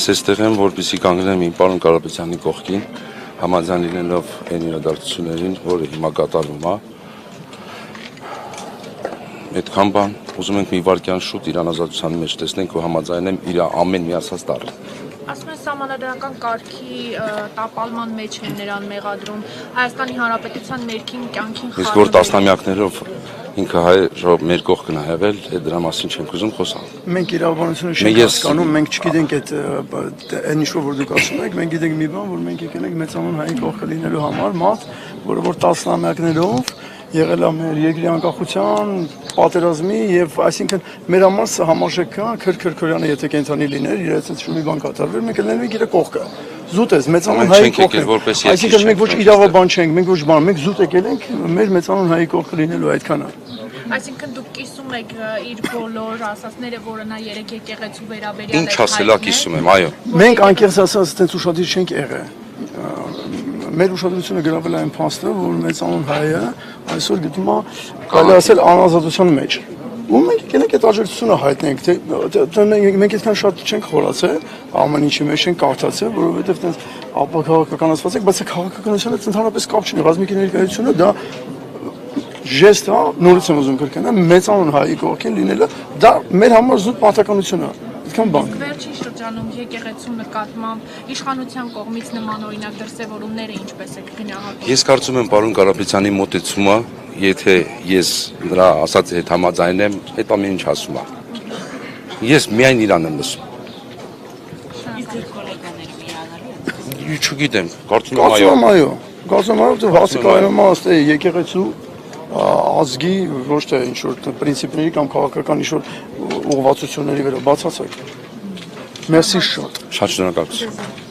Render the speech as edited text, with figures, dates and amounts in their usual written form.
Ես այստեղ եմ, որպեսզի կանգնեմ իմ պարոն Կարապետյանի կողքին, համաձայն լինելով այն իրադարձություններին, որը հիմա կատարվում է։ Այդքան բան, ուզում ենք մի վայրկյան շուտ իր անազատության մեջ տեսնենք ու համաձայնեմ իր ամեն մի ասած տառը։ Ասում են սահմանադրական կարգի տապալման մեջ են նրան մեղադրում Հայաստանի Հանրապետության ներքին կյանքին Իսկ որ տասնամյակներով ինքը հայ մեր կողքն է եղել, դրա մասին չենք ուզում խոսալ։ Մենք իրավաբանությունը չենք հասկանում, մենք չգիտենք այն ինչ որ դուք ասում եք, մենք գիտենք մի բան, որ մենք եկել ենք մեծանուն հայի կողքը լինելու համար, մարդ, որը որ տասնամյակներով եղել է մեր երկրի անկախության պատերազմի եւ այսինքն մեր համար սա համարժեք է Քրքրքորյանը եթե կենթանի լիներ իր այսպես մի բան կատարվեր մենք լինենք իր կողքը զուտ ես մեծանուն հայի կողքը այսինքն մենք ոչ իրավաբան չենք մենք ոչ բան մենք զուտ եկել ենք մեր մեծանուն հայի կողքը լինելու այդքանը այսինքն դուք կիսում եք իր բոլոր ասածները որը նա երեք եկեղեցու վերաբերյալ ինչ ասելա կիսում եմ այո մենք անկեղծ ասած այդպես ուշադիր չենք եղել մեր ուշադրությունը գրավել այն փաստը, որ մեծանուն հայը այսօր գտնում է կարելի ասել անազատության մեջ։ Ու մենք եկել ենք այդ աջակցությունը հայտնենք, թե մենք այդքան շատ չենք խորացել, ամեն ինչի մեջ չենք կարդացել, որովհետև այդպես ապաքաղաքականացված ենք, բայց քաղաքականությունը ընդհանրապես կապ չունի, ռազմիկի ներկայությունը դա ժեստ է, նորից եմ ուզում կրկնել, մեծանուն հայի կողքին լինելը, դա մեր համար զուտ պատահականություն է։ Վերջին շրջանում եկեղեցու նկատմամբ իշխանության կողմից նման օրինակ դրսևորումները ինչպես եք գնահատում։ Ես կարծում եմ պարոն Կարապետյանի մոտեցումը, եթե ես նրա ասածի հետ համաձայնեմ, այդ ամեն ինչ ասում է։ Ես միայն իրան եմ լսում։ Չգիտեմ, կարծում եմ այո։ Կարծում եմ այո, հասը կարողանում է ասել եկեղեցու ազգի ոչ թե ինչ որ պրինցիպների կամ քաղաքական ինչ որ ուղղվածությունների վրա բացացակ։ Մերսի շատ։ Շատ շնորհակալություն։